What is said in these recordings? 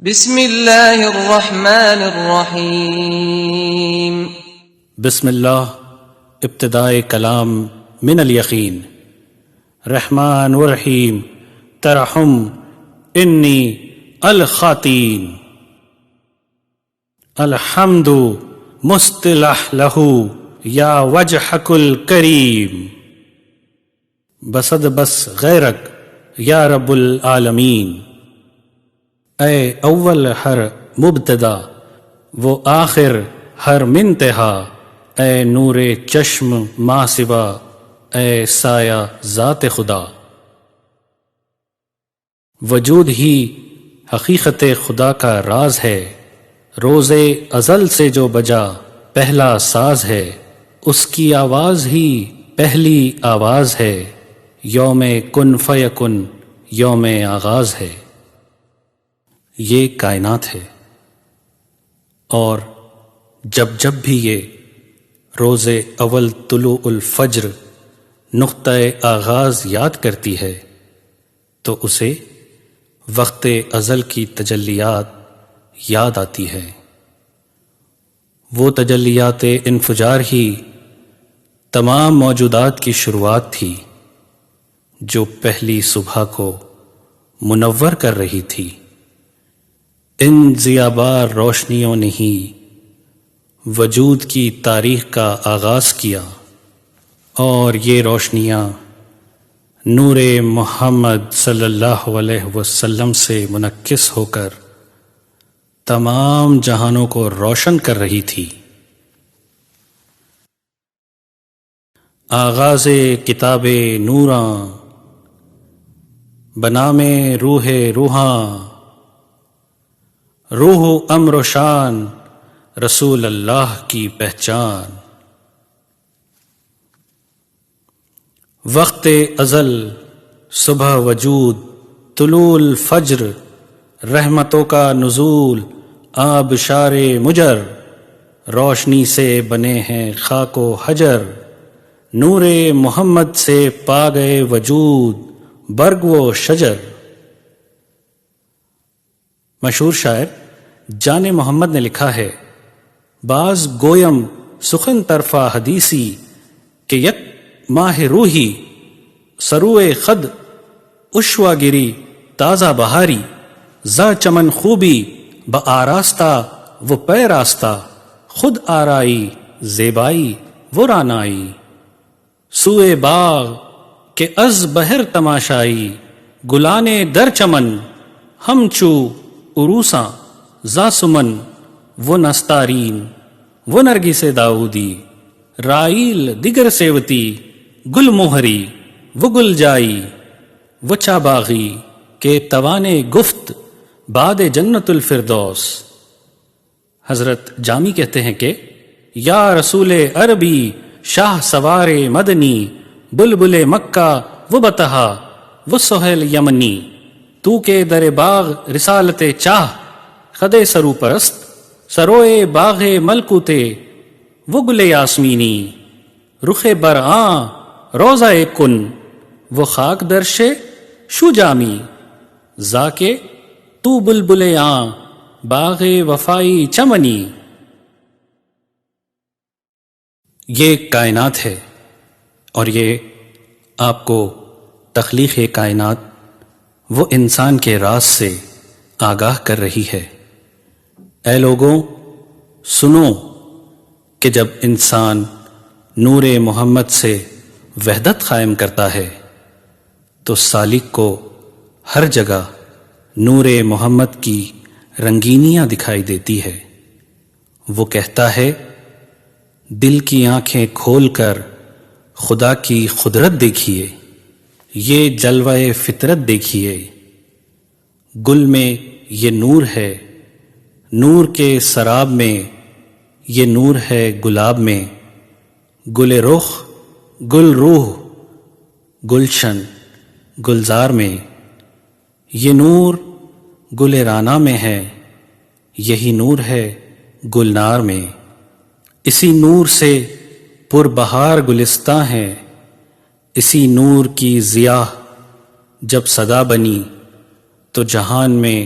بسم اللہ الرحمن الرحیم۔ بسم اللہ ابتدائے کلام من الیقین، رحمان ورحیم ترحم انی الخاتین، الحمد مصطلح لہو یا وجہک الکریم، بسد بس غیرک یا رب العالمین۔ اے اول ہر مبتدا وہ آخر ہر منتہا، اے نور چشم ماں سوا، اے سایہ ذات خدا۔ وجود ہی حقیقت خدا کا راز ہے، روز ازل سے جو بجا پہلا ساز ہے، اس کی آواز ہی پہلی آواز ہے، یوم کن فیکن یوم آغاز ہے۔ یہ کائنات ہے، اور جب جب بھی یہ روز اول طلوع الفجر نقطہ آغاز یاد کرتی ہے تو اسے وقت ازل کی تجلیات یاد آتی ہے۔ وہ تجلیات انفجار ہی تمام موجودات کی شروعات تھی، جو پہلی صبح کو منور کر رہی تھی۔ ان ضیابار روشنیوں نے ہی وجود کی تاریخ کا آغاز کیا، اور یہ روشنیاں نور محمد صلی اللہ علیہ وسلم سے منعکس ہو کر تمام جہانوں کو روشن کر رہی تھی۔ آغاز کتاب نوراں بنام روح روحاں، روح امر و شان رسول اللہ کی پہچان۔ وقت ازل صبح وجود طلوع الفجر، رحمتوں کا نزول آبشار مجر، روشنی سے بنے ہیں خاک و حجر، نور محمد سے پا گئے وجود برگ و شجر۔ مشہور شاعر جان محمد نے لکھا ہے، باز گویم سخن طرفہ حدیثی کہ یک ماہ روحی، سروئے خد اشوا گری تازہ بہاری، زا چمن خوبی بآراستہ وہ پے راستہ، خود آرائی زیبائی وہ رانائی، سوئے باغ کہ از بہر تماشائی، گلانے در چمن ہم چو عروساں، زا سمن وہ نستارین وہ نرگس داؤدی، رائیل دیگر سیوتی گل موہری وہ گل جائی، وہ چاباغی کے توانے گفت باد جنت الفردوس۔ حضرت جامی کہتے ہیں کہ یا رسول عربی شاہ سوار مدنی، بلبل مکہ وہ بتہا وہ سہیل یمنی، تو کے در باغ رسالت چاہ خدے سرو پرست، سروئے باغ ملکوتے وہ گل یاسمینی، رخ برآں روزہ کن وہ خاک درش شو جامی، زاکے تو بلبل آں باغ وفائی چمنی۔ یہ کائنات ہے، اور یہ آپ کو تخلیق کائنات وہ انسان کے راز سے آگاہ کر رہی ہے۔ اے لوگوں سنو کہ جب انسان نور محمد سے وحدت قائم کرتا ہے تو سالک کو ہر جگہ نور محمد کی رنگینیاں دکھائی دیتی ہے۔ وہ کہتا ہے، دل کی آنکھیں کھول کر خدا کی قدرت دیکھیے، یہ جلوہ فطرت دیکھیے، گل میں یہ نور ہے، نور کے سراب میں یہ نور ہے، گلاب میں گل رخ گل روح گلشن گلزار میں، یہ نور گل رانا میں ہے، یہی نور ہے گلنار میں، اسی نور سے پر بہار گلستاں ہے، اسی نور کی ضیاء جب صدا بنی تو جہان میں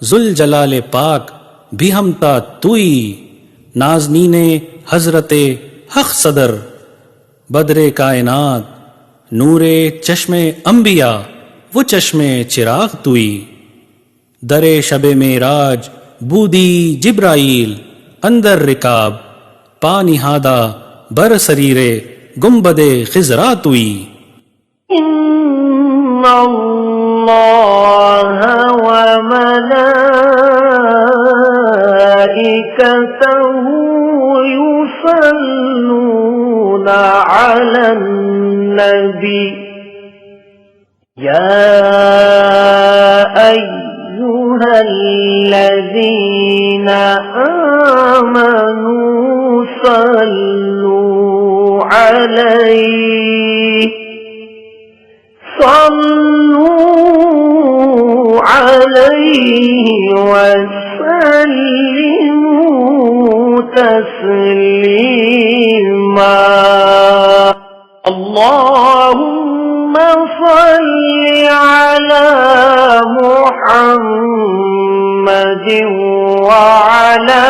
ذوالجلال پاک بھی ہمتا توئی، نازنین حضرت حق صدر بدر کائنات، نور چشم انبیاء وہ چشم چراغ توئی، در شب معراج بودی جبرائیل اندر رکاب، پا نہادہ بر سریر گنبد خضرا توئی۔ إن الله وملائكته يصلون على النبي يا أيها الذين آمنوا صلوا عليه وسلموا تسليما اللهم صل على محمد وعلى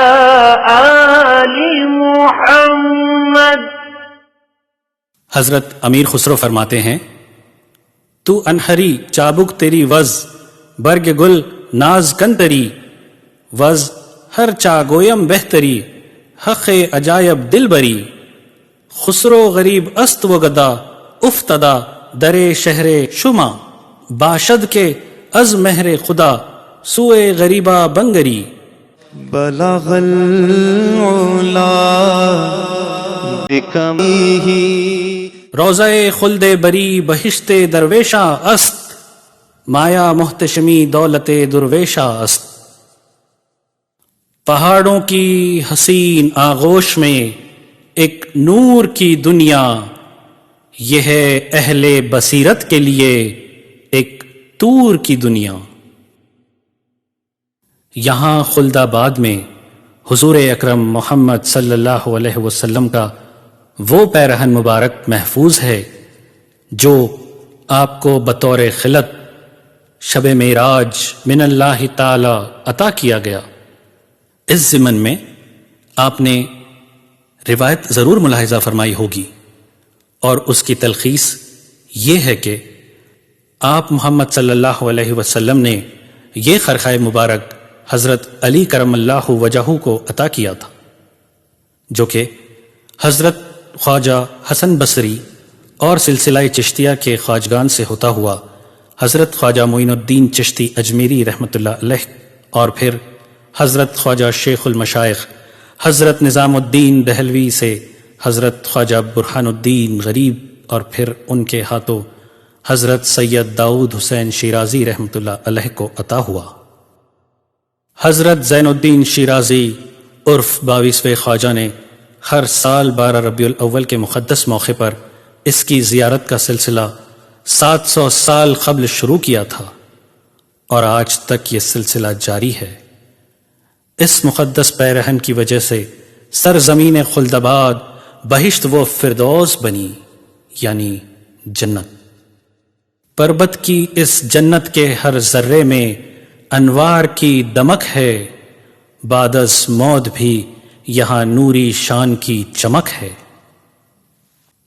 آل محمد۔ حضرت امیر خسرو فرماتے ہیں، تو انہری چابک تیری وز، برگ گل ناز کنتری، وز ہر چاگویم بہتری، حق عجائب دل بری، خسرو غریب است و گدا افتدا در شہر شما، باشد کے از مہر خدا سوئے غریبہ بنگری، بلغ العلا بکمیہ، روضہ خلد بری بہشت درویشاں است، مایا محتشمی دولت درویشاں است، پہاڑوں کی حسین آغوش میں ایک نور کی دنیا، یہ ہے اہل بصیرت کے لیے ایک طور کی دنیا۔ یہاں خلد آباد میں حضور اکرم محمد صلی اللہ علیہ وسلم کا وہ پیرہن مبارک محفوظ ہے جو آپ کو بطور خلعت شب معراج من اللہ تعالی عطا کیا گیا۔ اس ضمن میں آپ نے روایت ضرور ملاحظہ فرمائی ہوگی، اور اس کی تلخیص یہ ہے کہ آپ محمد صلی اللہ علیہ وسلم نے یہ خرقہ مبارک حضرت علی کرم اللہ وجہہ کو عطا کیا تھا، جو کہ حضرت خواجہ حسن بصری اور سلسلہ چشتیہ کے خواجگان سے ہوتا ہوا حضرت خواجہ معین الدین چشتی اجمیری رحمۃ اللہ علیہ، اور پھر حضرت خواجہ شیخ المشائخ حضرت نظام الدین دہلوی سے حضرت خواجہ برہان الدین غریب، اور پھر ان کے ہاتھوں حضرت سید داؤد حسین شیرازی رحمۃ اللہ علیہ کو عطا ہوا۔ حضرت زین الدین شیرازی عرف 22ویں خواجہ نے ہر سال 12 ربیع الاول کے مقدس موقع پر اس کی زیارت کا سلسلہ 700 سال قبل شروع کیا تھا، اور آج تک یہ سلسلہ جاری ہے۔ اس مقدس پیرہن کی وجہ سے سرزمین خلد آباد بہشت و فردوس بنی، یعنی جنت۔ پربت کی اس جنت کے ہر ذرے میں انوار کی دمک ہے، بعد از موت بھی یہاں نوری شان کی چمک ہے۔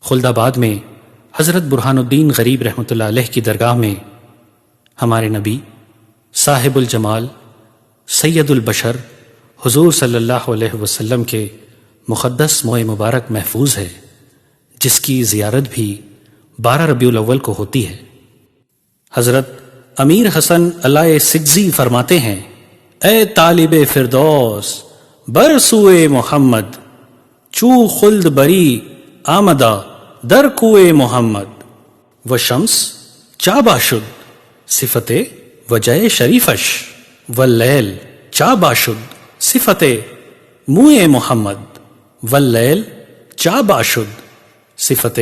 خلد آباد میں حضرت برہان الدین غریب رحمۃ اللہ علیہ کی درگاہ میں ہمارے نبی صاحب الجمال سید البشر حضور صلی اللہ علیہ وسلم کے مقدس موئے مبارک محفوظ ہے، جس کی زیارت بھی 12 ربیع الاول کو ہوتی ہے۔ حضرت امیر حسن علائے سگزی فرماتے ہیں، اے طالب فردوس بر سوئے محمد، چو خلد بری آمدہ در کوئے محمد، و شمس چابا شد صفت وجہ شریفش، واللیل چابا شد صفت موئے محمد، واللیل چابا شد صفت